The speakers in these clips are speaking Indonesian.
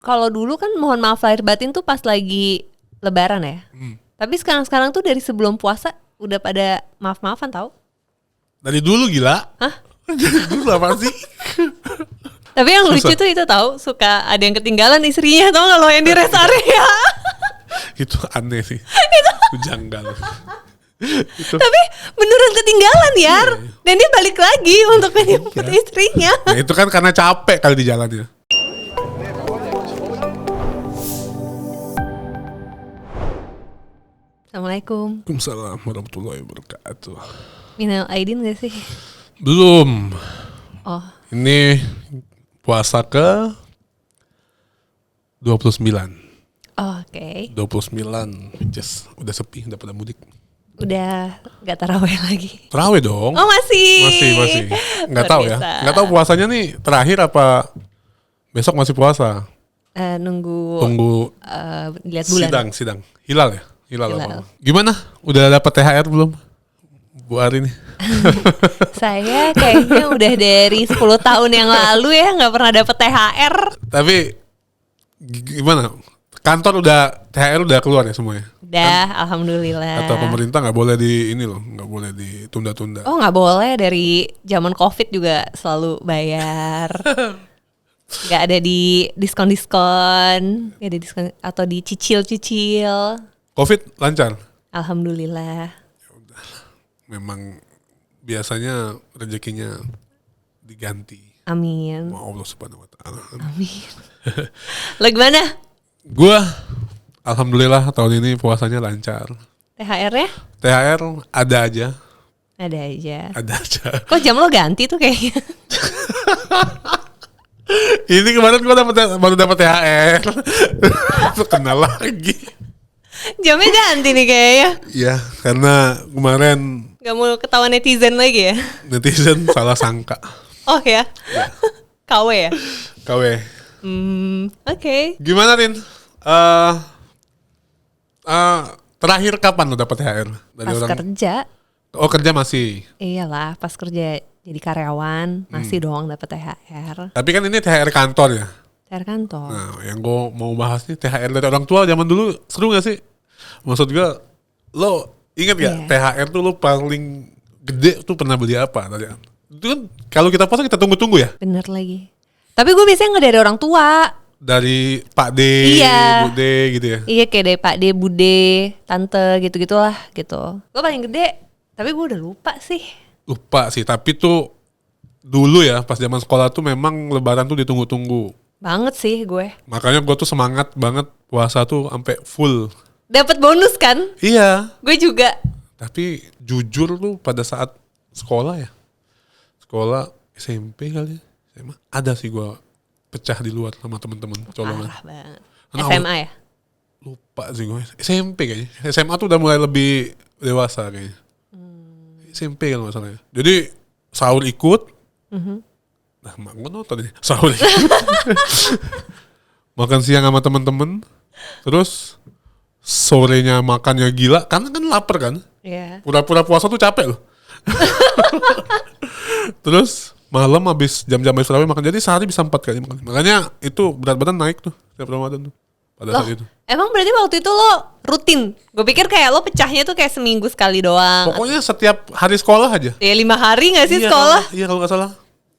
Kalau dulu kan mohon maaf lahir batin tuh pas lagi lebaran ya. Tapi sekarang tuh dari sebelum puasa udah pada maaf-maafan tau. Dari dulu gila. Hah? Dari dulu apa sih? Tapi yang lucu tuh itu tahu suka ada yang ketinggalan istrinya, tau nggak lo yang di rest area. Itu aneh sih. Itu janggal. Tapi beneran ketinggalan Yar. Dan dia balik lagi untuk menjemput istrinya. Nah, itu kan karena capek kali di jalannya. Assalamualaikum. Waalaikumsalam warahmatullahi wabarakatuh. Minal aidin gak sih? Belum. Oh, Ini puasa ke 29. oke. 29. Just udah sepi, udah pada mudik. Udah gak taraweh lagi. Terawih dong. Oh masih. Masih. Nggak tahu ya. Biasa. Nggak tahu puasanya nih terakhir apa besok masih puasa. Nunggu Tunggu lihat bulan. sidang. Hilal ya? Hilal Hilal. apa? Gimana? Udah dapat THR belum? Bu Ari nih. Saya kayaknya udah dari 10 tahun yang lalu ya nggak pernah dapet THR. Tapi gimana? Kantor udah THR udah keluar ya semuanya? Udah, alhamdulillah. Atau pemerintah nggak boleh di ini loh, nggak boleh ditunda-tunda. Oh nggak boleh, dari zaman COVID juga selalu bayar. Nggak ada di diskon-diskon, nggak ada diskon atau dicicil-cicil. Covid lancar? Alhamdulillah. Memang biasanya rezekinya diganti. Amin. Sama Allah Subhanahu Wa Taala. Amin. Lo gimana? Gua alhamdulillah tahun ini puasanya lancar. THR-nya? THR ada aja. Ada aja. Ada aja. Kok jam lo ganti tuh kayaknya? Ini kemarin gua baru dapat THR. Kenal lagi. Jamnya ganti nih kayaknya. Ya, karena kemarin Gak mau ketahuan netizen lagi ya? netizen salah sangka. Oh ya? KW ya? KW. Oke. Gimana Rin? Terakhir kapan lo dapat THR dari Pas orang? kerja, Oh, kerja masih. iyalah pas kerja jadi karyawan masih dong dapat THR. Tapi kan ini THR kantor ya. THR kantor. Nah, yang gue mau bahas nih THR dari orang tua zaman dulu seru gak sih? Maksud gue, lo inget gak THR tuh lo paling gede tuh pernah beli apa? Itu kan kalau kita puasa kita tunggu-tunggu ya. Bener lagi. Tapi gue biasanya nggak dari orang tua. Dari Pak D, Iya. Bu D gitu ya. Iya kayak dari Pak D, Bude, Tante gitu-gitulah gitu. Gue paling gede, tapi gue udah lupa sih. Lupa sih, tapi tuh dulu ya pas zaman sekolah tuh memang lebaran tuh ditunggu-tunggu. Banget sih gue. Makanya gue tuh semangat banget puasa tuh sampai full. Dapat bonus kan? Iya. Gue juga. Tapi jujur tuh pada saat sekolah ya, sekolah SMP kali ya, SMA, ada sih gue pecah di luar sama temen-temen colongan. Parah banget. Kenapa? SMA ya? Lupa sih gue. SMP kayaknya. SMA tuh udah mulai lebih dewasa kayaknya. SMP kan masalahnya. Jadi sahur ikut. Nah, mak gue nonton nih sahur ikut. Makan siang sama temen-temen. Terus sorenya makannya gila. Karena kan lapar kan. Iya. Pura-pura puasa tuh capek loh. Terus malam habis jam-jam habis tarawih makan. Jadi sehari bisa 4 kali makan. Makanya itu berat badan naik tuh setiap Ramadan tuh. Pada Loh, saat itu. emang berarti waktu itu lo rutin? Gue pikir kayak lo pecahnya tuh kayak seminggu sekali doang. Pokoknya setiap hari sekolah aja. Ya 5 hari gak sih Iya, sekolah? Iya kalau nggak salah.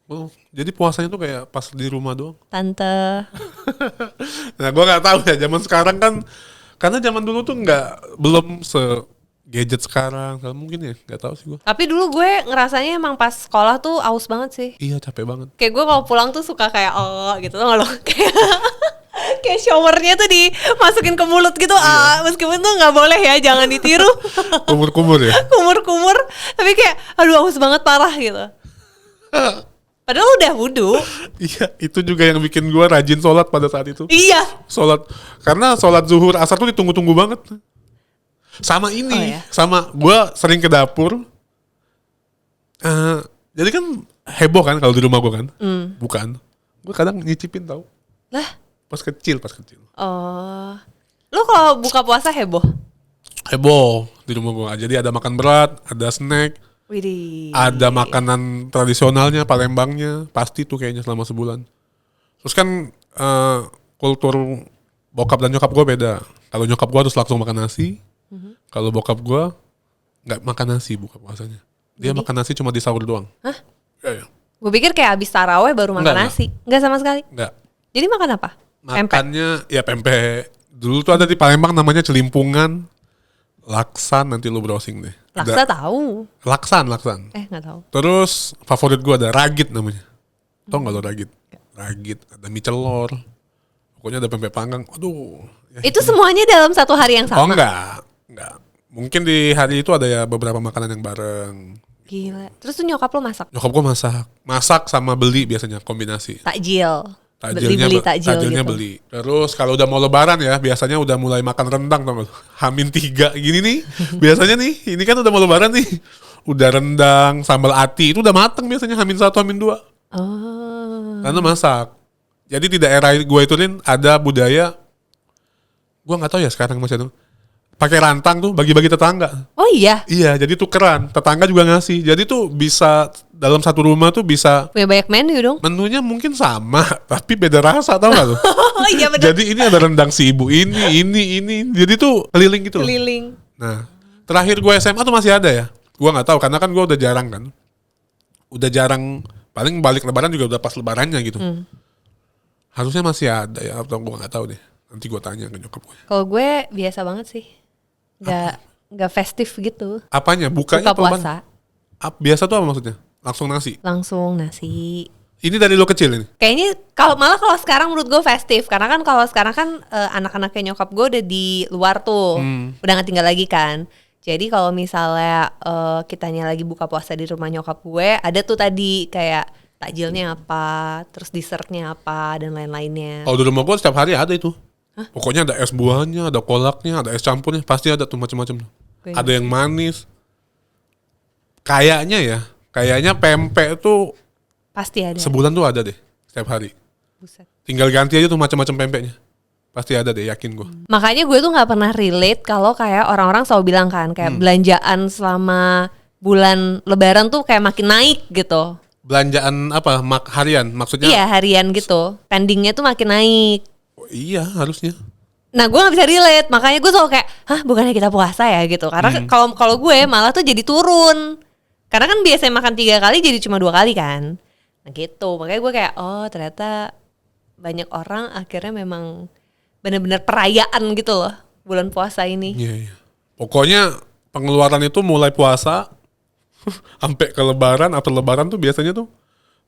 Oh, jadi puasanya tuh kayak pas di rumah doang. Tante. Nah gue nggak tahu ya zaman sekarang kan. Karena zaman dulu tuh belum gadget sekarang. Mungkin ya nggak tahu sih gue. Tapi dulu gue ngerasanya emang pas sekolah tuh aus banget sih. Iya capek banget. Kayak gue kalau pulang tuh suka kayak gitu tau gak lo? Kayak showernya tuh dimasukin ke mulut gitu. Meskipun tuh gak boleh ya, jangan ditiru. Kumur-kumur ya. Kumur-kumur. Tapi kayak aduh aus banget parah gitu. Padahal udah wudhu. Iya itu juga yang bikin gue rajin sholat pada saat itu. Iya. Sholat. Karena sholat zuhur asar tuh ditunggu-tunggu banget. Sama ini. Oh, ya? Sama gue sering ke dapur. Jadi kan heboh kan kalau di rumah gue kan. Bukan. Gue kadang nyicipin tau. Lah. Pas kecil. Oh. Lo kalau buka puasa heboh? Heboh di rumah gue. Jadi ada makan berat, ada snack, Widih. ada makanan tradisionalnya, Palembangnya, pasti tuh kayaknya selama sebulan. Terus kan kultur bokap dan nyokap gue beda. Kalau nyokap gue harus langsung makan nasi. Kalau bokap gue nggak makan nasi buka puasanya. Dia makan nasi cuma di sahur doang. Hah? Ya. Gue pikir kayak abis taraweh baru makan Enggak. nasi. Enggak sama sekali. Enggak. Jadi makan apa? Pempek. Makannya ya pempek. Dulu tuh ada di Palembang namanya celimpungan. Laksan, nanti lu browsing deh. Laksa tahu. Laksan. Nggak tahu. Terus favorit gue ada ragit namanya. Tau gak lo ragit? Ragit, ada mie celor. Pokoknya ada pempek panggang. Aduh. Ya Itu semuanya dalam satu hari yang sama? Oh enggak. Mungkin di hari itu ada ya beberapa makanan yang bareng. Gila. Terus tuh nyokap lo masak? Nyokap gue masak. Masak sama beli biasanya kombinasi. Takjil. Takjilnya Beli takjil takjilnya gitu. beli. Terus kalau udah mau lebaran ya, biasanya udah mulai makan rendang tau gak? Hamin 3 gini nih. Biasanya nih, ini kan udah mau lebaran nih. Udah rendang, sambal ati, itu udah mateng biasanya Hamin 1, Hamin 2. Oh. Karena masak. Jadi di daerah gue itu Lin, ada budaya, gue gak tahu ya sekarang masih ada, pakai rantang tuh bagi-bagi tetangga. Oh iya? Iya, jadi tukeran. Tetangga juga ngasih. Jadi tuh bisa dalam satu rumah tuh bisa Punya banyak menu dong? menunya mungkin sama, tapi beda rasa tau gak lu? Oh iya bener. Jadi ini ada rendang si ibu ini. Jadi tuh keliling gitu loh. Keliling. Nah, terakhir gue SMA tuh masih ada ya. Gue nggak tahu karena kan gue udah jarang kan. Udah jarang, paling balik lebaran juga udah pas lebarannya gitu. Harusnya masih ada ya, atau gue nggak tahu deh. Nanti gue tanya ke nyokap gue. Kalau gue biasa banget sih. Nggak festif gitu. Apanya? Bukanya Buka puasa. Biasa tuh apa maksudnya? Langsung nasi. Langsung nasi. Ini dari lo kecil ini? Kayaknya kalau sekarang menurut gue festif karena kan kalau sekarang kan anak-anaknya nyokap gue udah di luar tuh, udah nggak tinggal lagi kan. Jadi kalau misalnya kitanya lagi buka puasa di rumah nyokap gue, ada tuh tadi kayak takjilnya apa, terus dessertnya apa dan lain-lainnya. Kalau di rumah gue setiap hari ada itu. Pokoknya ada es buahnya, ada kolaknya, ada es campurnya, pasti ada tuh macam-macam. Ada yang manis. Kayaknya pempek tuh Pasti ada. sebulan tuh ada deh setiap hari. Buset. Tinggal ganti aja tuh macam-macam pempeknya. Pasti ada deh, yakin gue. Makanya gue tuh nggak pernah relate kalau kayak orang-orang selalu bilang kan kayak belanjaan selama bulan Lebaran tuh kayak makin naik gitu. Belanjaan apa? Harian maksudnya? Iya harian gitu. Pendingnya tuh makin naik. Oh, iya harusnya. Nah gue nggak bisa relate, makanya gue selalu kayak, bukannya kita puasa ya gitu. Karena kalau gue malah tuh jadi turun. Karena kan biasanya makan 3 kali jadi cuma 2 kali kan. Nah gitu, makanya gue kayak, oh ternyata banyak orang akhirnya memang benar-benar perayaan gitu loh bulan puasa ini. Iya. Pokoknya pengeluaran itu mulai puasa sampai ke lebaran atau lebaran tuh biasanya tuh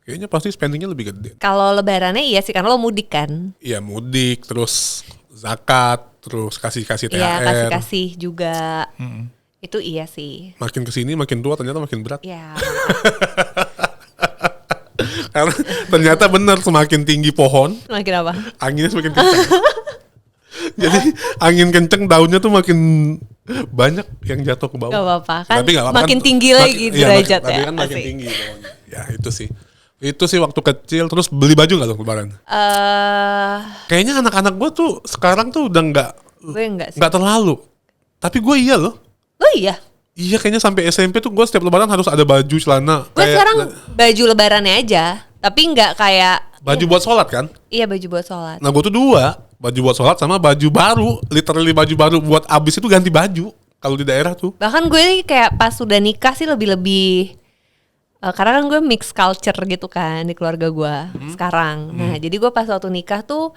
kayaknya pasti spendingnya lebih gede. Kalau lebarannya iya sih karena lo mudik kan. Iya mudik, terus zakat, terus kasih THR. Iya kasih juga. Itu iya sih. Makin kesini makin tua ternyata makin berat. Ya. Karena ternyata benar semakin tinggi pohon, Makin apa? anginnya semakin kencang. Jadi angin kenceng daunnya tuh makin banyak yang jatuh ke bawah. Gak apa-apa kan. Tapi nggak apa-apa Makin kan, tinggi lagi derajat tapi ya. kan makin Asik. tinggi pokoknya. Ya itu sih. Itu sih waktu kecil. Terus beli baju nggak tuh lebaran? Kayaknya anak-anak gue tuh sekarang tuh udah Gue enggak sih. nggak terlalu. Tapi gue iya loh. Oh iya. Iya kayaknya sampai SMP tuh gue setiap lebaran harus ada baju celana. Gue sekarang baju lebarannya aja. Tapi nggak kayak. Baju buat sholat kan? Iya baju buat sholat. Nah gue tuh 2. Baju buat sholat sama baju baru. Literally baju baru buat abis itu ganti baju. Kalau di daerah tuh. Bahkan gue nih kayak pas sudah nikah sih lebih-lebih. Karena kan gue mix culture gitu kan di keluarga gue sekarang. Nah jadi gue pas waktu nikah tuh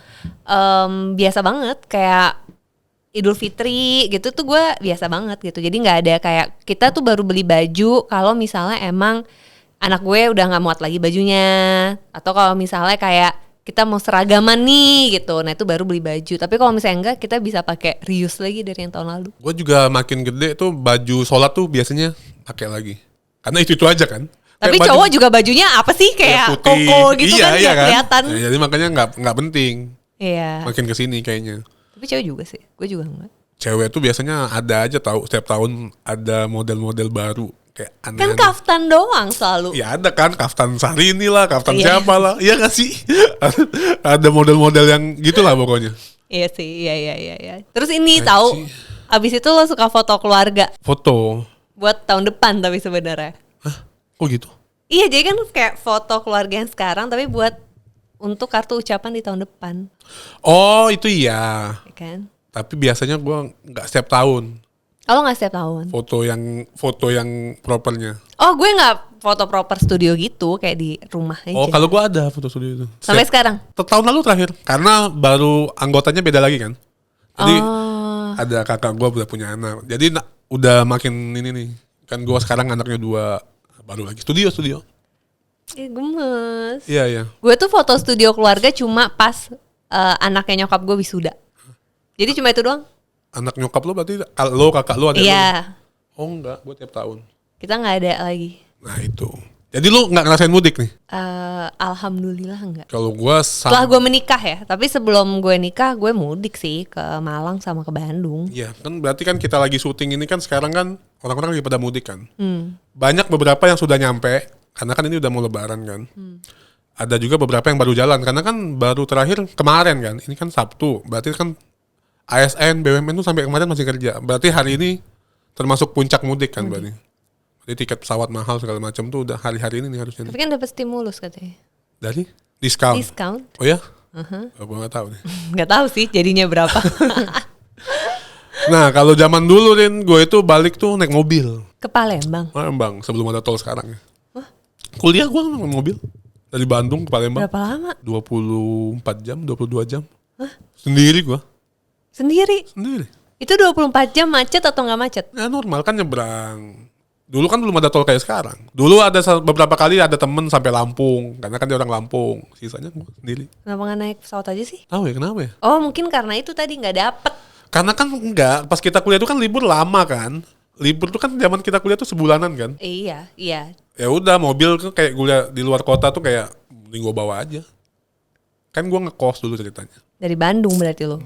biasa banget kayak Idul Fitri gitu tuh gue biasa banget gitu. Jadi nggak ada kayak kita tuh baru beli baju kalau misalnya emang anak gue udah nggak muat lagi bajunya, atau kalau misalnya kayak kita mau seragaman nih gitu, nah itu baru beli baju. Tapi kalau misalnya enggak, kita bisa pakai reuse lagi dari yang tahun lalu. Gue juga makin gede tuh baju sholat tuh biasanya pakai lagi. Karena itu aja kan. Tapi Kayak cowok juga bajunya apa sih kayak putih. koko gitu Iya, kan iya nggak kelihatan. Nah, jadi makanya nggak penting. Iya. Makin kesini kayaknya. Tapi cowok juga sih, gue juga enggak. Cewek tuh biasanya ada aja tahu setiap tahun ada model-model baru kayak aneh. Kan kaftan doang selalu. Ya ada kan kaftan Syahrini lah, kaftan Iya. siapa lah. Iya gak sih? Ada model-model yang gitulah pokoknya. Iya sih, iya. Terus ini tahu, abis itu lo suka foto keluarga Foto. buat tahun depan tapi sebenarnya. Hah? Kok gitu? Iya, jadi kan kayak foto keluarga yang sekarang tapi buat untuk kartu ucapan di tahun depan, Oh itu iya. ya kan? Tapi biasanya gue nggak setiap tahun. Kalau nggak setiap tahun. Foto yang propernya. Oh, gue nggak foto proper studio gitu, kayak di rumah aja. Oh kalau gue ada foto studio itu. Sampai sekarang. Tahun lalu terakhir. Karena baru anggotanya beda lagi kan. Jadi Oh, ada kakak gue udah punya anak. Jadi udah makin ini nih. Kan gue sekarang anaknya 2, baru lagi studio. gemes. Iya. Gue tuh foto studio keluarga cuma pas anaknya nyokap gue wisuda. Jadi cuma itu doang. Anak nyokap lo berarti lo kakak lo ada lo? Iya, Oh enggak, gue tiap tahun. kita nggak ada lagi. Nah itu. Jadi lo nggak ngerasain mudik nih? Alhamdulillah enggak. Kalau gue Setelah gue menikah ya, tapi sebelum gue nikah gue mudik sih ke Malang sama ke Bandung. Iya kan berarti kan kita lagi syuting ini kan sekarang kan orang-orang lagi pada mudik kan. Banyak beberapa yang sudah nyampe karena kan ini udah mau lebaran kan. Ada juga beberapa yang baru jalan karena kan baru terakhir kemarin kan. Ini kan Sabtu. Berarti kan ASN, BUMN tuh sampai kemarin masih kerja. Berarti hari ini termasuk puncak mudik kan berarti. Jadi tiket pesawat mahal segala macam tuh udah hari-hari ini nih harusnya. Tapi kan dapat stimulus katanya. Dari diskon. Diskon? Oh ya? Oh, gue nggak tahu nih. Nggak tahu sih jadinya berapa. Nah kalau zaman dulu Rin, gue itu balik tuh naik mobil. Ke Palembang. Palembang sebelum ada tol sekarang ya. Kuliah gue naik mobil dari Bandung ke Palembang. Berapa lama? 24 jam, 22 jam. Sendiri gue. Sendiri? Sendiri. Itu 24 jam macet atau nggak macet? Ya normal kan nyebrang. Dulu kan belum ada tol kayak sekarang. Dulu ada beberapa kali ada temen sampai Lampung. Karena kan dia orang Lampung. Sisanya gue sendiri. Kenapa nggak naik pesawat aja sih? Tahu ya kenapa ya? Oh mungkin karena itu tadi nggak dapet. Karena kan enggak. Pas kita kuliah itu kan libur lama kan. Libur tuh kan zaman kita kuliah tuh sebulanan kan. Iya. Ya udah mobil tuh kayak kuliah di luar kota tuh kayak mending gue bawa aja. Kan gue ngekos dulu ceritanya. Dari Bandung berarti lo.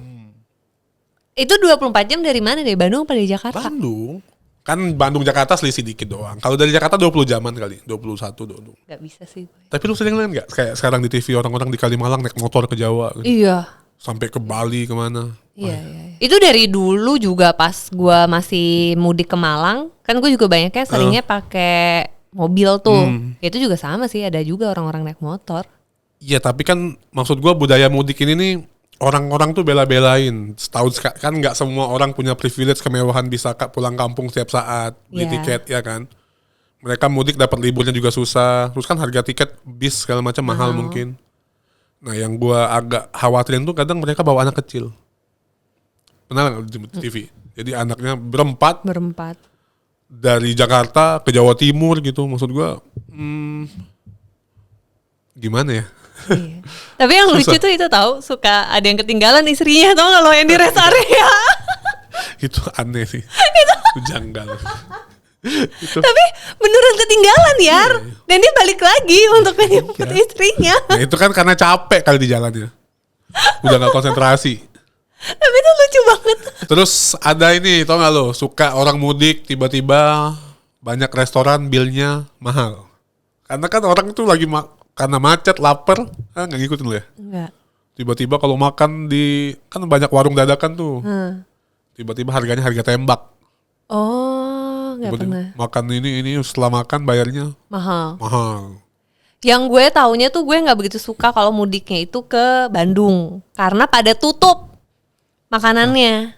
Itu 24 jam dari mana? Dari Bandung apa dari Jakarta? Bandung. Kan Bandung Jakarta selisih dikit doang. Kalau dari Jakarta 20 jaman kali, 21 20. Gak bisa sih. Tapi lu sering lihat nggak kayak sekarang di TV orang-orang di Kalimalang naik motor ke Jawa gitu. Iya. Sampai ke Bali kemana. Iya. Itu dari dulu juga pas gua masih mudik ke Malang, kan gue juga banyaknya seringnya pakai mobil tuh. Itu juga sama sih, ada juga orang-orang naik motor. Iya tapi kan maksud gua budaya mudik ini nih orang-orang tuh bela-belain. Setahun kan nggak semua orang punya privilege kemewahan bisa pulang kampung setiap saat beli tiket ya kan. Mereka mudik dapat liburnya juga susah. Terus kan harga tiket bis segala macam mahal mungkin. Nah yang gua agak khawatirin tuh kadang mereka bawa anak kecil. Pernah nggak di TV? Jadi anaknya berempat dari Jakarta ke Jawa Timur gitu. Maksud gua gimana ya? Iya. Tapi yang lucu tuh itu tahu suka ada yang ketinggalan istrinya, tau nggak lo yang di rest area? Itu aneh sih. Itu janggal. Tapi beneran ketinggalan ya. Dan dia balik lagi untuk menjemput istrinya. Nah itu kan karena capek kali di jalannya. Udah gak konsentrasi. Tapi itu lucu banget. Terus ada ini tau gak lo, suka orang mudik tiba-tiba banyak restoran bilnya mahal. Karena kan orang itu lagi karena macet, lapar, gak ngikutin lo ya? Enggak. Tiba-tiba kalau makan kan banyak warung dadakan tuh. Tiba-tiba harganya harga tembak. Oh, nggak pernah. Makan ini setelah makan bayarnya mahal. Yang gue taunya tuh gue nggak begitu suka kalau mudiknya itu ke Bandung karena pada tutup makanannya.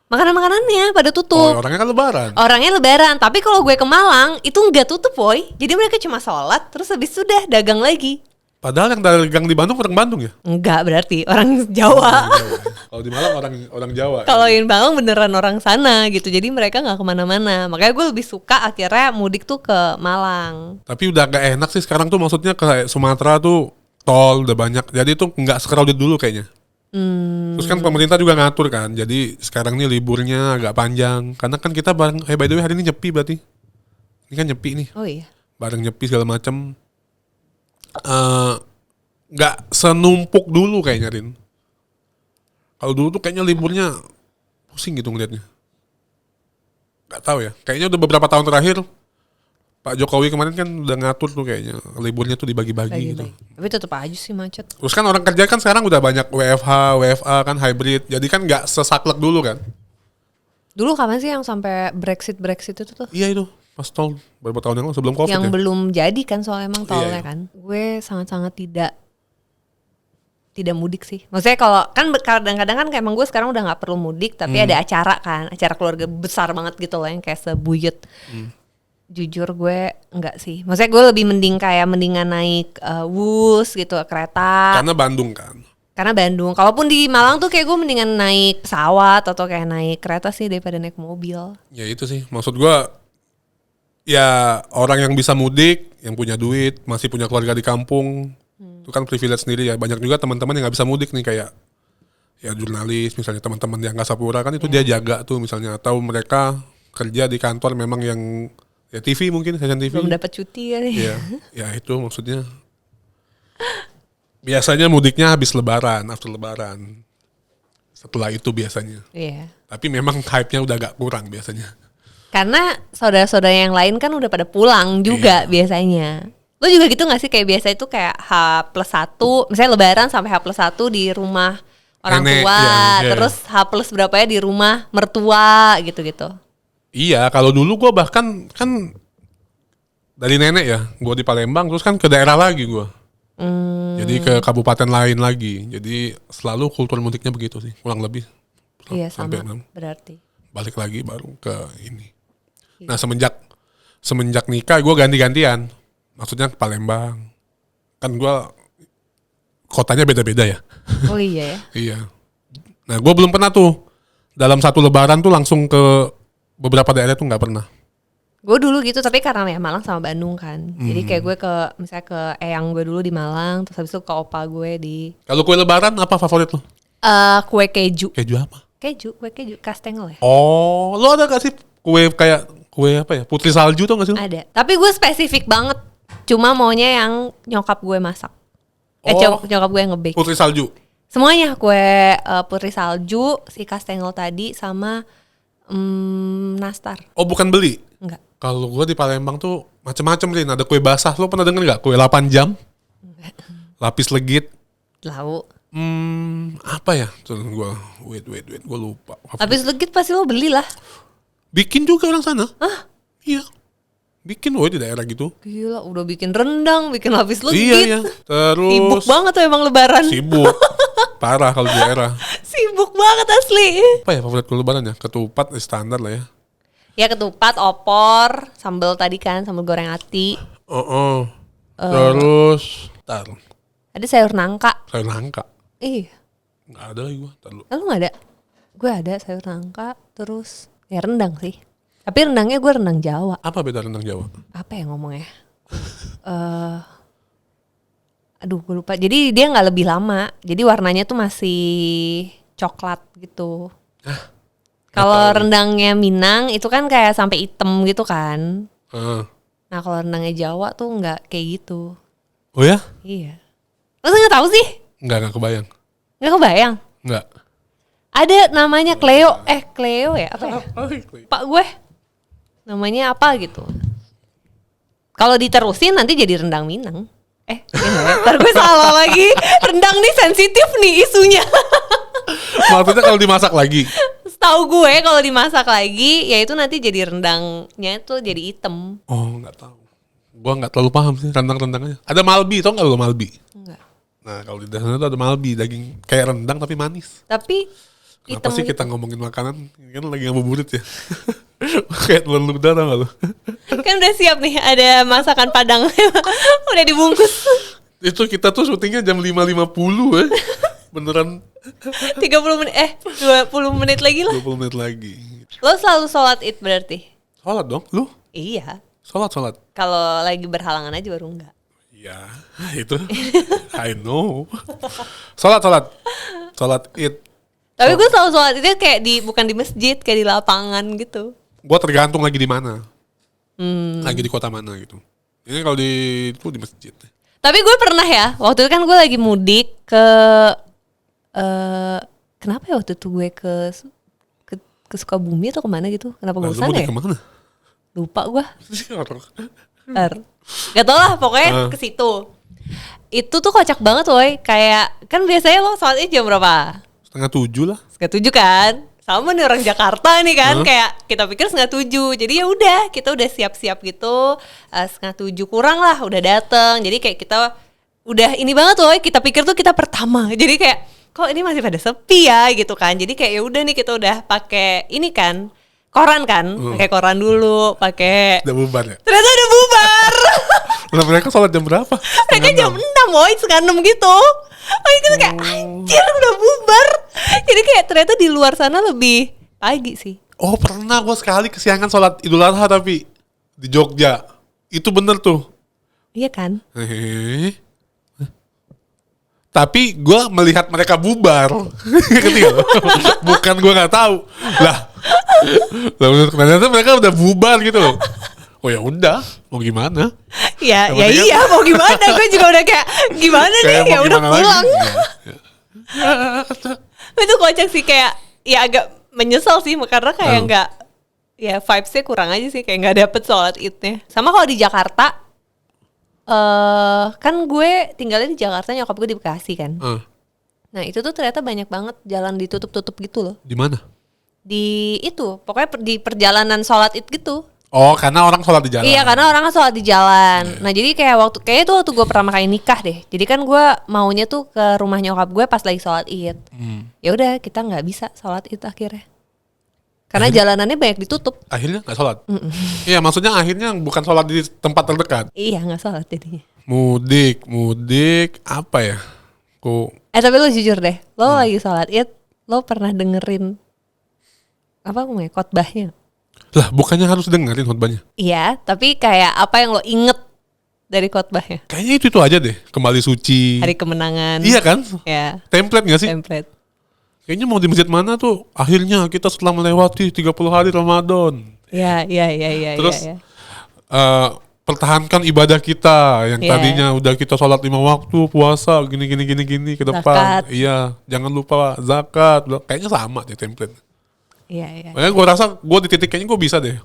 Makanannya pada tutup. Oh, orangnya kan lebaran. Orangnya lebaran, tapi kalau gue ke Malang itu nggak tutup, boy. Jadi mereka cuma sholat, terus habis sudah dagang lagi. Padahal yang dagang di Bandung orang Bandung ya? Enggak, berarti orang Jawa. Kalau di Malang orang Jawa. Kalau yang Malang beneran orang sana gitu, jadi mereka nggak kemana-mana. Makanya gue lebih suka akhirnya mudik tuh ke Malang. Tapi udah gak enak sih sekarang tuh, maksudnya ke Sumatera tuh tol udah banyak, jadi tuh nggak se-crowded dulu kayaknya. Terus kan pemerintah juga ngatur kan, jadi sekarang nih liburnya agak panjang. Karena kan kita bareng, by the way hari ini nyepi berarti. Ini kan nyepi nih. Oh iya. Bareng nyepi segala macem. Nggak senumpuk dulu kayaknya Rin. Kalau dulu tuh kayaknya liburnya pusing gitu ngeliatnya. Nggak tahu ya. Kayaknya udah beberapa tahun terakhir Pak Jokowi kemarin kan udah ngatur tuh kayaknya liburnya tuh dibagi-bagi gitu. Tapi tetap aja sih macet. Terus kan orang kerja kan sekarang udah banyak WFH, WFA kan hybrid. Jadi kan nggak sesaklek dulu kan. Dulu kapan sih yang sampai Brexit itu tuh? Iya itu pas tol beberapa tahun yang lalu sebelum COVID yang ya. belum jadi kan soalnya emang tolnya Iya. kan. Gue sangat-sangat tidak tidak mudik sih. Maksudnya kalau kan kadang-kadang kan kayak emang gue sekarang udah nggak perlu mudik, tapi ada acara kan, acara keluarga besar banget gitu loh yang kayak sebuyut. Jujur gue enggak sih. Maksudnya gue lebih mendingan naik Wus gitu, kereta. Karena Bandung kan. Karena Bandung. Kalaupun di Malang tuh kayak gue mendingan naik pesawat atau kayak naik kereta sih daripada naik mobil. Ya itu sih, maksud gue ya orang yang bisa mudik, yang punya duit, masih punya keluarga di kampung, itu kan privilege sendiri ya. Banyak juga teman-teman yang nggak bisa mudik nih, kayak ya jurnalis misalnya, teman-teman yang Angkasa Pura kan itu dia jaga tuh misalnya, atau mereka kerja di kantor memang yang ya TV mungkin, stasiun TV. Belum dapat cuti kali. Iya, ya itu maksudnya. Biasanya mudiknya habis Lebaran, after Lebaran. Setelah itu biasanya. Iya. Tapi memang hype-nya udah agak kurang biasanya. Karena saudara-saudara yang lain kan udah pada pulang juga biasanya. Lo juga gitu gak sih kayak biasa itu kayak H+1, misalnya Lebaran sampai H+1 di rumah orang Nenek, tua, iya. terus H+ berapa ya di rumah mertua gitu-gitu. Iya, kalau dulu gue bahkan kan dari nenek ya, gue di Palembang, terus kan ke daerah lagi gue. Jadi ke kabupaten lain lagi. Jadi selalu kultur mudiknya begitu sih, kurang lebih. Iya Sampai sama berarti. balik lagi baru ke ini. Nah semenjak nikah gue ganti-gantian. Maksudnya ke Palembang. Kan gue kotanya beda-beda ya. Oh iya ya. Iya. Nah gue belum pernah tuh dalam satu Lebaran tuh langsung ke beberapa daerah tuh nggak pernah. Gue dulu gitu, tapi karena ya Malang sama Bandung kan. Jadi kayak gue misalnya ke eyang gue dulu di Malang, terus habis itu ke opa gue di Kalau kue Lebaran apa favorit lo? kue keju. Keju apa? Kue keju kastengel ya. Oh, lo ada gak sih kue kayak kue apa ya? Putri salju tuh gak sih lo? Ada. Tapi gue spesifik banget. Cuma maunya yang nyokap gue masak. Nyokap gue yang nge-bake. Putri salju. Semuanya kue putri salju, si kastengel tadi sama nastar. Oh, bukan beli. Enggak. Kalau gue di Palembang tuh macem-macem Rin. Ada kue basah. Lo pernah denger gak? Kue 8 jam? Enggak. Lapis legit. Tahu. Apa ya? Tuh gue wait, gue lupa. Habis legit pasti lo beli lah. Bikin juga orang sana. Hah? Iya. Bikin loh di daerah gitu. Gila, udah bikin rendang, bikin lapis legit. Iya. Terus Sibuk banget tuh emang lebaran. Sibuk. Parah kalau di daerah. Sibuk banget asli. Apa ya favorit kue lebaran ya? Ketupat standar lah ya. Ya ketupat, opor, sambal tadi kan, sambal goreng ati. Terus Ada sayur nangka. sayur nangka. Iya. Nggak ada lagi gue. Lu gak ada? Gue ada sayur nangka, terus ya rendang sih. Tapi rendangnya gue rendang Jawa. Apa beda rendang Jawa? Apa ya ngomongnya? Aduh gue lupa. Jadi dia gak lebih lama. Jadi warnanya tuh masih coklat gitu. Kalau rendangnya Minang itu kan kayak sampai hitam gitu kan. Nah kalau rendangnya Jawa tuh gak kayak gitu. Oh ya? Iya. Lo gak tahu sih? Nggak kebayang. Gak kebayang? Nggak. Ada namanya Cleo. Cleo ya? Apa ya? Pak gue. Namanya apa gitu. Kalau diterusin nanti jadi rendang Minang. Ntar gue salah lagi. Rendang nih sensitif nih isunya. Maksudnya kalau dimasak lagi? Setahu gue kalau dimasak lagi, ya itu nanti jadi rendangnya itu jadi hitam. Oh nggak tahu. Gue nggak terlalu paham sih rendang-rendangnya. Ada malbi, tau nggak lo malbi? Enggak. Nah kalau di sana tuh ada malbi, daging kayak rendang tapi manis. Tapi Kenapa hitam sih gitu. kita ngomongin makanan? Ini kan lagi ngabuburit ya. Kayak telur luda tau gak lo? Kan udah siap nih, ada masakan Padang. Udah dibungkus. Itu kita tuh syutingnya jam 5.50 ya. Beneran 30 menit, 20 menit lagi lah. 20 menit lagi. Lo selalu sholat id berarti? Sholat dong, lu? Iya. Sholat. Kalau lagi berhalangan aja baru enggak. Ya, itu. I know. Sholat id. Tapi gue selalu sholat itu kayak bukan di masjid, kayak di lapangan gitu. Gue tergantung lagi di mana. Lagi di kota mana gitu. Ini kalau itu di masjid. Tapi gue pernah ya, waktu itu kan gue lagi mudik ke kenapa ya waktu itu gue ke Sukabumi atau kemana gitu? Kenapa gue Lu sana mau ya? kemana? Lupa gue. Gak tau lah, pokoknya ke situ. Itu tuh kocak banget woy. Kayak kan biasanya lo sholatnya jam berapa? 6:30 lah. 6:30 kan? Sama nih orang Jakarta nih kan, kayak kita pikir 6:30. Jadi ya udah, kita udah siap-siap gitu. 6:30 kurang lah udah dateng. Jadi kayak kita udah ini banget loh, kita pikir tuh kita pertama. Jadi kayak kok ini masih pada sepi ya gitu kan. Jadi kayak ya udah nih kita udah pakai ini kan, koran kan, pakai koran dulu, pakai. Udah bubar ya? Ternyata udah bubar. Lah mereka sholat jam berapa? Mereka jam 6 woy, setengah 6 gitu. Makanya kita kayak anjir udah bubar. Jadi kayak ternyata di luar sana lebih pagi sih. Oh pernah gue sekali kesiangan sholat Idul Adha tapi di Jogja. Itu bener tuh. Iya kan? Tapi gue melihat mereka bubar. Ketika bukan gue nggak tahu. Lah ternyata mereka udah bubar gitu loh. Oh ya udah, mau gimana? Ya iya mau gimana? Gue juga udah kayak gimana nih? Ya udah pulang. Itu kocak sih, kayak ya agak menyesal sih karena kayak nggak, ya vibes-nya kurang aja sih, kayak nggak dapet sholat idnya. Sama kalau di Jakarta, kan gue tinggalnya di Jakarta, nyokap gue di Bekasi kan. Nah itu tuh ternyata banyak banget jalan ditutup-tutup gitu loh. Di mana? Di itu, pokoknya di perjalanan sholat id gitu. Oh karena orang sholat di jalan. Iya karena orang kan sholat di jalan. Nah jadi kayak kayaknya itu waktu gue pertama kali nikah deh. Jadi kan gue maunya tuh ke rumah nyokap gue pas lagi sholat id. Ya udah kita nggak bisa sholat id akhirnya. Karena jalanannya banyak ditutup. Akhirnya nggak sholat. Iya maksudnya akhirnya bukan sholat di tempat terdekat. Iya nggak sholat jadinya. Mudik apa ya? Tapi lu jujur deh, lo lagi sholat id, lo pernah dengerin apa namanya khotbahnya? Lah bukannya harus dengerin khotbahnya? Iya, tapi kayak apa yang lo inget dari khotbahnya? Kayaknya itu aja deh, kembali suci. Hari kemenangan. Iya kan? Ya. Template gak sih? Template. Kayaknya mau di masjid mana tuh? Akhirnya kita setelah melewati 30 hari Ramadan. Iya. Terus pertahankan ibadah kita yang tadinya udah kita sholat 5 waktu, puasa gini ke depan. Zakat. Iya, jangan lupa zakat. Kayaknya sama deh template. Iya. Makanya gue rasa gue di titik kayaknya gue bisa deh.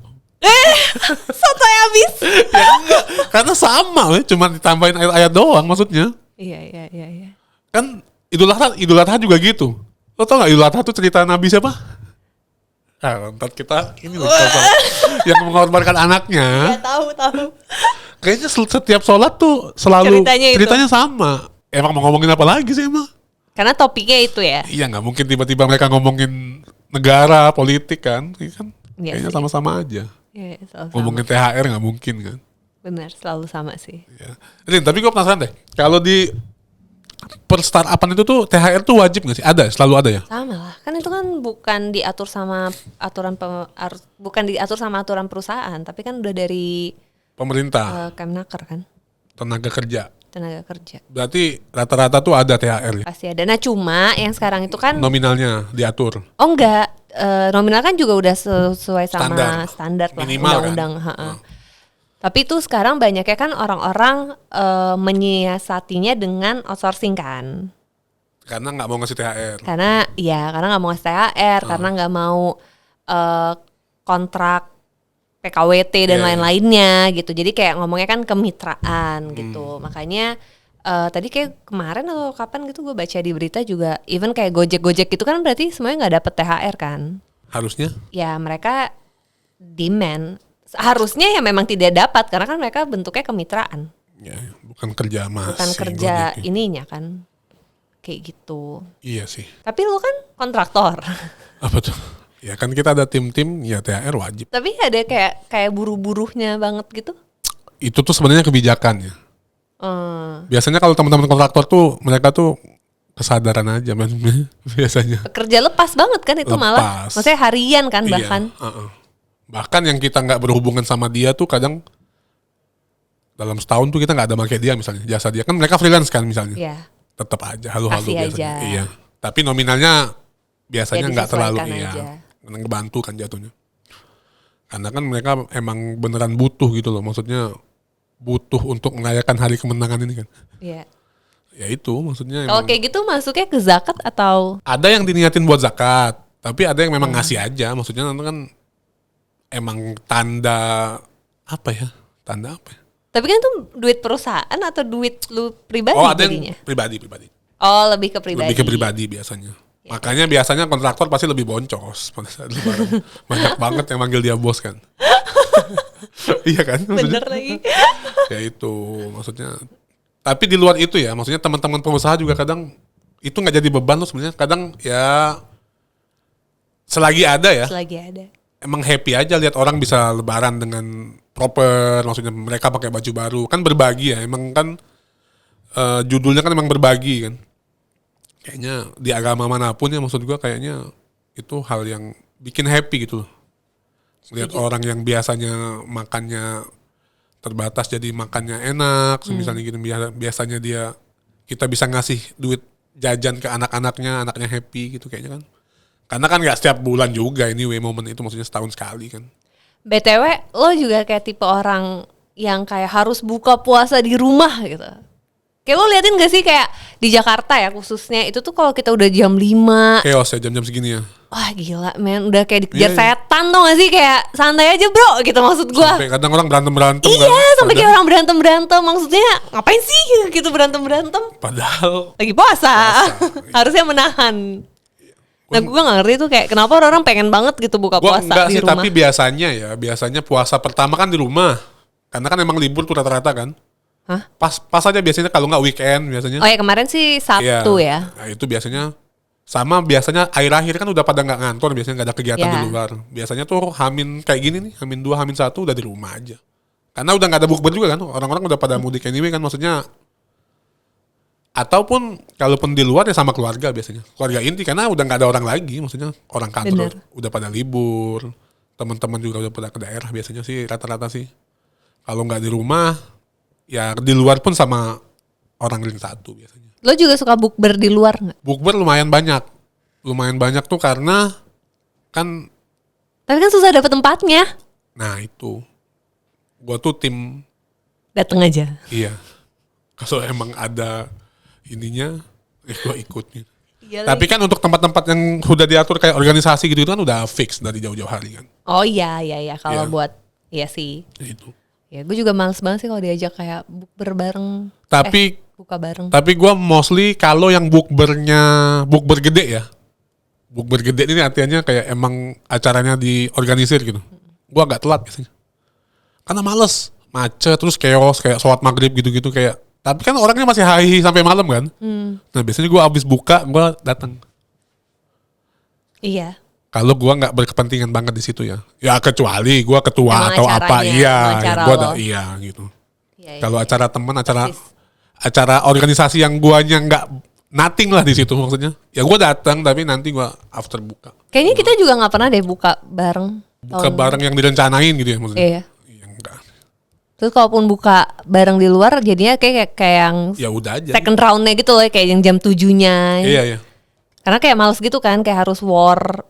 Sotoy abis. Ya enggak, karena sama cuma ditambahin ayat-ayat doang maksudnya. Iya. Kan Idul Adha juga gitu. Lo tau gak Idul Adha tuh cerita Nabi siapa? Ntar kita ini loh, yang mengorbankan anaknya. Ya tahu. Kayaknya setiap sholat tuh selalu ceritanya sama. Emang mau ngomongin apa lagi sih emang? Karena topiknya itu ya. Iya nggak mungkin tiba-tiba mereka ngomongin negara, politik kan. Kayaknya sama-sama aja. Iya, ngomongin THR nggak mungkin kan. Benar, selalu sama sih. Ya. Tapi gue penasaran deh. Kalau di per startupan itu tuh THR tuh wajib nggak sih? Ada, selalu ada ya? Sama lah. Kan itu kan bukan diatur sama aturan perusahaan, tapi kan udah dari pemerintah. Kemnaker kan. Tenaga kerja. Berarti rata-rata tuh ada THR. Pasti ada. Nah cuma yang sekarang itu kan nominalnya diatur. Oh enggak, nominal kan juga udah sesuai sama standar lah undang-undang. Kan? Tapi itu sekarang banyaknya kan orang-orang menyiasatinya dengan outsourcing kan. Karena nggak mau ngasih THR. Karena nggak mau ngasih THR, karena nggak mau kontrak PKWT dan lain-lainnya gitu. Jadi kayak ngomongnya kan kemitraan gitu. Makanya tadi kayak kemarin atau kapan gitu gue baca di berita juga, even kayak Gojek gitu kan berarti semuanya nggak dapet THR kan? Harusnya? Ya mereka demand. Harusnya ya memang tidak dapat karena kan mereka bentuknya kemitraan. Ya bukan kerja masing. Bukan kerja ininya kan. Kayak gitu. Iya sih. Tapi lu kan kontraktor. Apa tuh? Ya kan kita ada tim-tim, ya THR wajib. Tapi ada kayak buru-buruhnya banget gitu? Itu tuh sebenarnya kebijakan ya. Biasanya kalau teman-teman kontraktor tuh mereka tuh kesadaran aja biasanya. Kerja lepas banget kan itu malah. Maksudnya harian kan bahkan. Iya, bahkan yang kita nggak berhubungan sama dia tuh kadang dalam setahun tuh kita nggak ada pakai dia misalnya jasa dia kan mereka freelance kan misalnya. Iya. Tetap aja halu-halu biasanya. Aja. Iya. Tapi nominalnya biasanya nggak terlalu aja. Ngebantu kan jatuhnya. Karena kan mereka emang beneran butuh gitu loh. Maksudnya butuh untuk merayakan hari kemenangan ini kan. Iya. Ya itu maksudnya. Kalau kayak gitu masuknya ke zakat atau? Ada yang diniatin buat zakat. Tapi ada yang memang ngasih aja. Maksudnya nanti kan emang tanda apa ya? Tanda apa ya? Tapi kan itu duit perusahaan atau duit lu pribadi ada jadinya? Yang pribadi. Oh lebih ke pribadi. Lebih ke pribadi biasanya. Ya. Makanya biasanya kontraktor pasti lebih boncos pada saat lebaran. Banyak banget yang manggil dia bos kan. Iya kan? Bener lagi. Ya itu maksudnya Tapi di luar itu ya, maksudnya teman-teman pengusaha juga kadang itu nggak jadi beban loh sebenarnya. Kadang ya selagi ada ya, Selagi ada. emang happy aja lihat orang bisa lebaran dengan proper, maksudnya mereka pakai baju baru, kan berbagi ya, emang kan judulnya kan emang berbagi kan. Kayaknya di agama manapun ya maksud gua kayaknya itu hal yang bikin happy gitu loh. Lihat orang yang biasanya makannya terbatas jadi makannya enak, misalnya gitu biasanya kita bisa ngasih duit jajan ke anak-anaknya, anaknya happy gitu kayaknya kan. Karena kan nggak setiap bulan juga anyway momen itu, maksudnya setahun sekali kan. BTW, lo juga kayak tipe orang yang kayak harus buka puasa di rumah gitu. Kayak lo liatin gak sih kayak di Jakarta ya khususnya, itu tuh kalau kita udah jam 5, Chaos ya jam-jam segini ya. wah gila men, udah kayak dikejar Iya. setan tuh gak sih, kayak santai aja bro gitu maksud gua. Sampai kadang orang berantem-berantem Iya, kan. sampai kayak orang berantem-berantem, maksudnya ngapain sih gitu berantem-berantem? Padahal Lagi puasa. Puasa. Harusnya menahan. Nah gue gak ngerti tuh kayak kenapa orang-orang pengen banget gitu buka gua puasa enggak di sih, rumah. tapi biasanya puasa pertama kan di rumah. Karena kan emang libur tuh rata-rata kan. Hah? Pas aja biasanya kalau nggak weekend biasanya. Oh ya kemarin sih Sabtu ya. Nah, itu biasanya biasanya akhir-akhir kan udah pada nggak ngantor, biasanya nggak ada kegiatan Ya. di luar. Biasanya tuh Hamin kayak gini nih, Hamin 2, Hamin 1 udah di rumah aja. Karena udah nggak ada bukber juga kan, orang-orang udah pada mudik anyway kan, maksudnya. Ataupun kalaupun di luar ya sama keluarga biasanya. Keluarga inti karena udah nggak ada orang lagi, maksudnya orang kantor Bener. udah pada libur. Teman-teman juga udah pada ke daerah biasanya sih rata-rata sih. Kalau nggak di rumah ya di luar pun sama orang ring satu biasanya. Lo juga suka bukber di luar gak? Bukber lumayan banyak tuh karena kan, Tapi kan susah dapet tempatnya. nah itu gua tuh tim, Dateng aja. iya, kalau emang ada ininya gua ikut gitu. Iya Tapi kan untuk tempat-tempat yang sudah diatur kayak organisasi gitu kan udah fix dari jauh-jauh hari kan. Oh iya kalau Iya. buat iya sih. Itu. Ya gue juga males banget sih kalau diajak kayak bukber bareng. Tapi Buka bareng. tapi gua mostly kalau yang bukber gede ya. Bukber gede ini artinya kayak emang acaranya diorganisir gitu. Gua agak telat biasanya. Karena males, macet terus chaos kayak sholat maghrib gitu-gitu kayak. Tapi kan orangnya masih hai sampai malam kan. Nah biasanya gua abis buka gua datang. Iya. Kalau gua nggak berkepentingan banget di situ ya. Ya kecuali gua ketua Emang atau apa, acaranya, iya, emang ya, acara gua lo. iya gitu. Iya, Kalau iya. acara teman, Persis. acara organisasi yang guanya nggak nothing lah di situ maksudnya. Ya gua datang tapi nanti gua after buka. Kayaknya kita juga nggak pernah deh buka bareng. Buka barang yang direncanain gitu ya maksudnya. Iya. Iya enggak. Terus kalaupun buka bareng di luar jadinya kayak yang Ya udah aja. second roundnya gitu loh, kayak yang jam 7-nya. Iya iya. Karena kayak males gitu kan, kayak harus war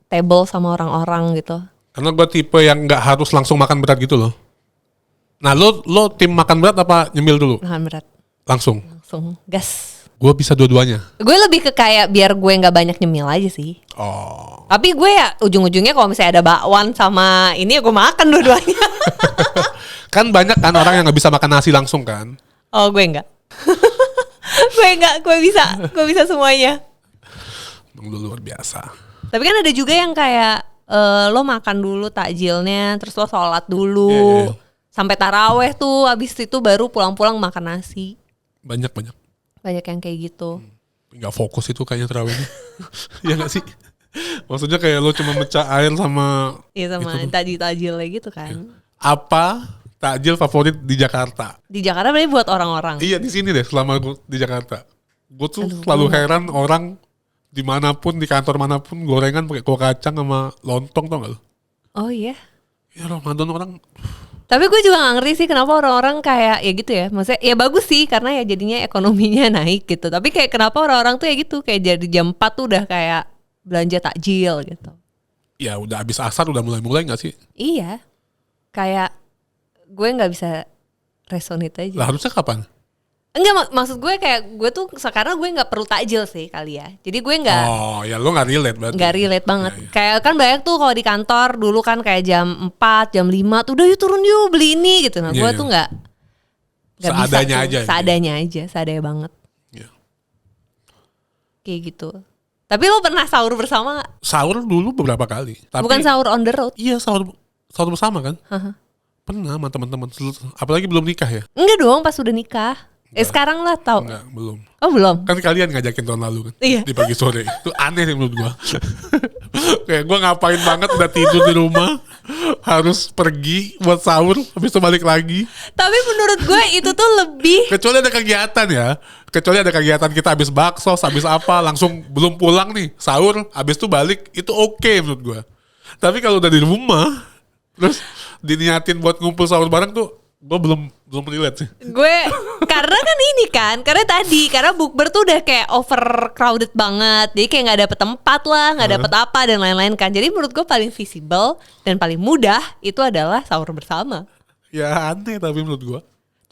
table sama orang-orang gitu. Karena gua tipe yang nggak harus langsung makan berat gitu loh. Nah lo tim makan berat apa nyemil dulu? Makan berat. Langsung. Langsung gas. Gua bisa dua-duanya. Gue lebih ke kayak biar gue nggak banyak nyemil aja sih. Oh. Tapi gue ya ujung-ujungnya kalau misalnya ada bakwan sama ini ya gue makan dua-duanya. Kan banyak kan orang yang nggak bisa makan nasi langsung kan. Oh gue enggak. gue bisa semuanya. Emang lu luar biasa. Tapi kan ada juga yang kayak lo makan dulu takjilnya, terus lo sholat dulu, Iya, iya. sampai taraweh tuh, abis itu baru pulang-pulang makan nasi. Banyak. Banyak yang kayak gitu. Nggak fokus itu kayaknya terawihnya. Ya nggak sih? Maksudnya kayak lo cuma mecah air sama Iya sama itu tuh. takjil-takjilnya gitu kan. Apa takjil favorit di Jakarta? Di Jakarta berarti buat orang-orang. Iya di sini deh selama gue di Jakarta. Gue tuh selalu heran orang dimanapun di kantor manapun gorengan pakai kuah kacang sama lontong tau gak lo? Oh iya. Ya Ramadan orang Tapi gue juga gak ngerti sih kenapa orang-orang kayak ya gitu ya. Maksudnya ya bagus sih karena ya jadinya ekonominya naik gitu. Tapi kayak kenapa orang-orang tuh ya gitu. Kayak jadi jam 4 tuh udah kayak belanja takjil gitu. ya udah habis asar udah mulai gak sih? Iya. Kayak gue gak bisa resonate aja. Lah harusnya kapan? Enggak maksud gue kayak gue tuh sekarang gue gak perlu takjil sih kali ya. Jadi gue gak Oh ya lo gak relate berarti. nggak relate banget. Iya, iya. Kayak kan banyak tuh kalau di kantor dulu kan kayak jam 4, jam 5 tuh udah yuk turun yuk beli ini gitu. Nah, Iya, gue iya. tuh nggak bisa Seadanya tuh. aja gitu. Seadanya aja, seadanya banget. Iya. Kayak gitu. Tapi lo pernah sahur bersama gak? Sahur dulu beberapa kali. Tapi, Bukan sahur on the road. Iya sahur bersama kan. Haha. Pernah sama teman-teman. Apalagi belum nikah ya? Enggak dong, pas udah nikah. Sekarang lah tau. Enggak, belum. Oh belum? Kan kalian ngajakin tahun lalu kan? Iya. Di pagi sore. Itu aneh sih menurut gua. Kayak gua ngapain banget udah tidur di rumah. Harus pergi buat sahur. Habis itu balik lagi. Tapi menurut gue itu tuh lebih. Kecuali ada kegiatan ya. Kecuali ada kegiatan kita habis bakso, habis apa. Langsung belum pulang nih. Sahur, habis itu balik. Itu oke menurut gua. Tapi kalau udah di rumah. Terus diniatin buat ngumpul sahur bareng tuh. Gue belum relate sih. Gue karena kan ini kan, karena bukber tuh udah kayak overcrowded banget, jadi kayak nggak dapet tempat lah, nggak dapet apa dan lain-lain kan. Jadi menurut gue paling visible dan paling mudah itu adalah sahur bersama. Ya aneh tapi menurut gue.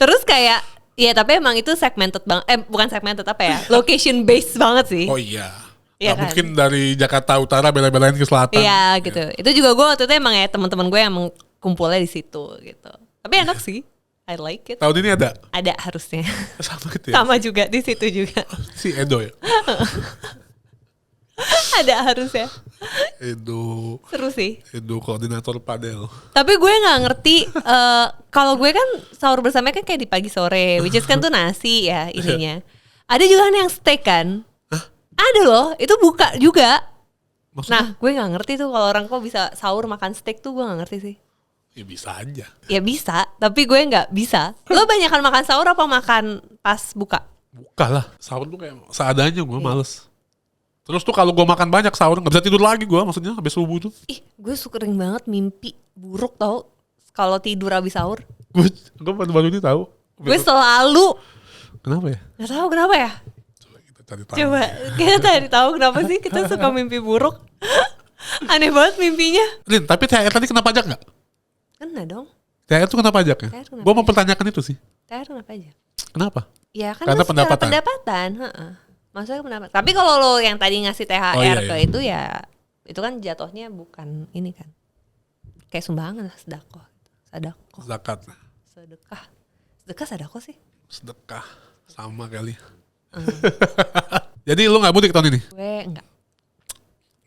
Terus kayak ya tapi emang itu segmented banget, bukan segmented apa ya, location based banget sih. Oh iya. Iya Gak kan? mungkin dari Jakarta Utara bela-belain ke selatan. Iya gitu. Itu juga gue waktu itu emang ya teman-teman gue yang kumpulnya di situ gitu. Tapi enak sih, I like it. Tahun ini ada? Ada harusnya. Sama gitu ya? Sama juga di situ juga. Si Edo ya? Ada harusnya. Edo. Seru sih. Edo koordinator padel. Tapi gue nggak ngerti. Kalau gue kan sahur bersama kan kayak di pagi sore, which is kan tuh nasi ya ininya. Ada juga kan yang steak kan? Hah? Ada loh, itu buka juga. Maksudnya? Nah, gue nggak ngerti tuh kalau orang kok bisa sahur makan steak tuh gue nggak ngerti sih. Ya bisa aja. Ya bisa, tapi gue nggak bisa. Lo banyakan makan sahur apa makan pas buka? Buka lah. Sahur tuh kayak seadanya gue males. Terus tuh kalau gue makan banyak sahur gak bisa tidur lagi gue, maksudnya habis subuh tuh. Ih, gue sering banget mimpi buruk tau kalau tidur habis sahur. Gue baru ini tahu. Gue selalu. Kenapa ya? Gak tahu kenapa ya. Coba kita cari tahu. Coba kita tadi tahu kenapa sih kita suka mimpi buruk. Aneh banget mimpinya. Lin, tapi THR tadi kena pajak gak? Kena dong. THR tuh kena pajaknya? THR kena Gue mau pertanyakan itu sih. THR kenapa aja? Kenapa? Ya kan Karena secara pendapatan. pendapatan. Maksudnya pendapatan. Tapi kalau lo yang tadi ngasih THR Oh, iya, ke iya. itu ya, itu kan jatuhnya bukan ini kan. Kayak sumbangan lah, sedekah. Zakat. Sedekah sedekah sih. Sedekah. Sama kali. Jadi lu gak mudik tahun ini? Gue enggak.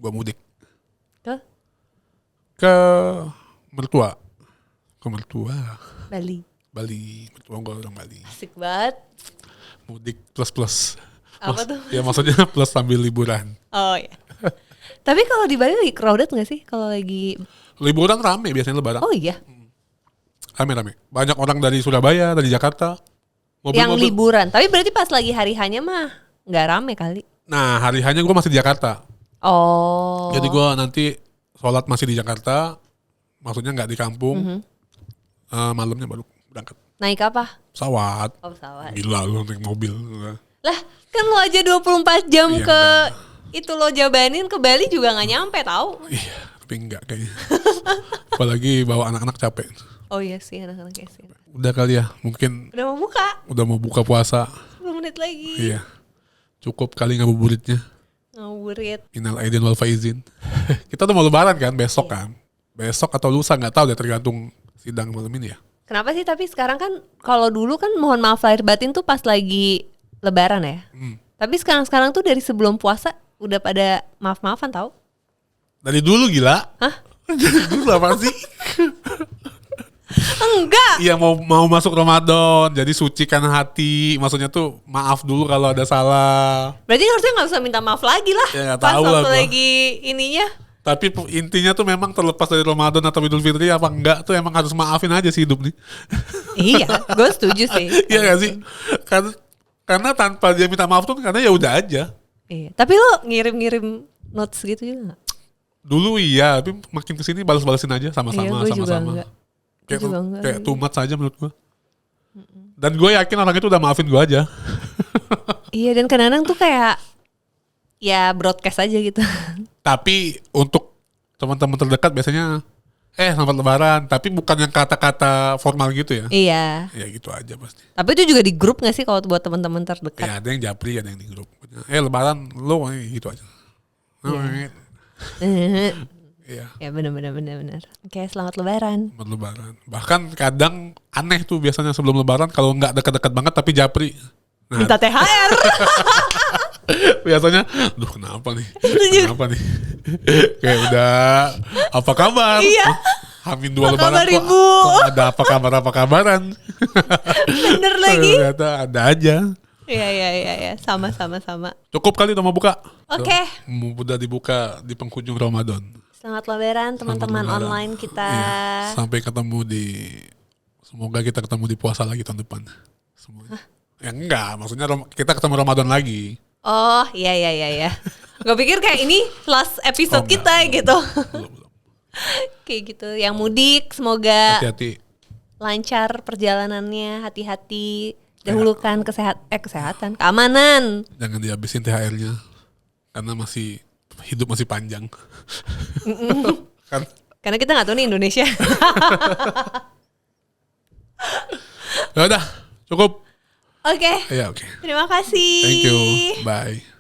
Gue mudik. Ke Ke mertua. Ke mertua. Bali. Mertua gue orang Bali. Asik banget. Mudik plus. Apa tuh? Ya maksudnya plus sambil liburan. Oh iya. Tapi kalau di Bali lagi crowded gak sih? Kalau lagi. Liburan rame biasanya lebaran. Oh iya. Rame. Banyak orang dari Surabaya, dari Jakarta. Yang liburan. Tapi berarti pas lagi hari hanya mah nggak rame kali. Nah hari hanya gue masih di Jakarta. Oh. Jadi gue nanti sholat masih di Jakarta. Maksudnya gak di kampung. Malamnya baru berangkat. Naik apa? Pesawat. Oh pesawat. Gila lu naik mobil. Lah kan lo aja 24 jam Iya, ke enggak. itu lo jabanin ke Bali juga nggak nyampe tahu. Iya tapi enggak kayaknya. Apalagi bawa anak-anak capek. Oh iya sih anak-anak sih. Udah kali ya mungkin Udah mau buka buka puasa. 10 menit lagi. Iya. Cukup kali ngabuburitnya. Ngabuburit. Minal aidin wal faizin. Kita tuh mau lebaran kan besok kan. Besok atau lusa nggak tahu deh tergantung sidang malam ini ya. Kenapa sih tapi sekarang kan kalau dulu kan mohon maaf lahir batin tuh pas lagi lebaran ya. Tapi sekarang tuh dari sebelum puasa udah pada maaf-maafan tau. Dari dulu gila. Hah? Dari dulu apa sih? Enggak. Iya mau masuk Ramadan. Jadi sucikan hati. Maksudnya tuh maaf dulu kalau ada salah. Berarti harusnya nggak usah minta maaf lagi lah. Ya, nggak pas tahu lah waktu gua. lagi ininya. Tapi intinya tuh memang terlepas dari Ramadan atau Idul Fitri apa enggak tuh emang harus maafin aja sih hidup nih. Iya, gue setuju sih. Iya gak sih? Karena tanpa dia minta maaf tuh karena ya udah aja. Iya. Tapi lo ngirim-ngirim notes gitu juga gak? Dulu iya, tapi makin kesini balas-balasin aja sama-sama. Iya, gue juga sama-sama. enggak. Kayak, juga enggak kayak lagi. too much aja menurut gue. Dan gue yakin orang itu udah maafin gue aja. Iya, dan kadang-kadang tuh kayak ya broadcast aja gitu. Tapi untuk teman-teman terdekat biasanya selamat lebaran. Tapi bukan yang kata-kata formal gitu ya. Iya. Ya gitu aja pasti. Tapi itu juga di grup gak sih kalau buat teman-teman terdekat? Ya ada yang japri, ada yang di grup. Lebaran lo gitu aja. Iya. Ya benar. Oke, selamat lebaran. Selamat lebaran. Bahkan kadang aneh tuh biasanya sebelum lebaran kalau nggak dekat-dekat banget tapi japri. Nah, Minta THR. biasanya, duh kenapa nih? Itu juga. Kenapa nih? Kayak udah apa kabar? Iya. Hamin 2 Apa lebaran kabar, kok, Ibu? kok ada apa kabaran. Bener lagi. Ternyata ada aja. Iya. Sama. Cukup kali udah mau buka. Oke. Udah dibuka di penghujung Ramadan. Selamat lebaran teman-teman Lebaran. online kita. Iya, sampai ketemu semoga kita ketemu di puasa lagi tahun depan. Semoga. Ya enggak, maksudnya kita ketemu Ramadan lagi. Oh, iya. Gue pikir kayak ini last episode Enggak, kita belum. gitu. Belum. Kayak gitu. Yang mudik semoga Hati-hati. lancar perjalanannya, hati-hati. Dahulukan kesehatan, keamanan. Jangan dihabisin THR-nya. Karena hidup masih panjang. Kan? Karena kita nggak tahu nih Indonesia. Ya udah, cukup. Oke. Ya oke. Terima kasih. Thank you. Bye.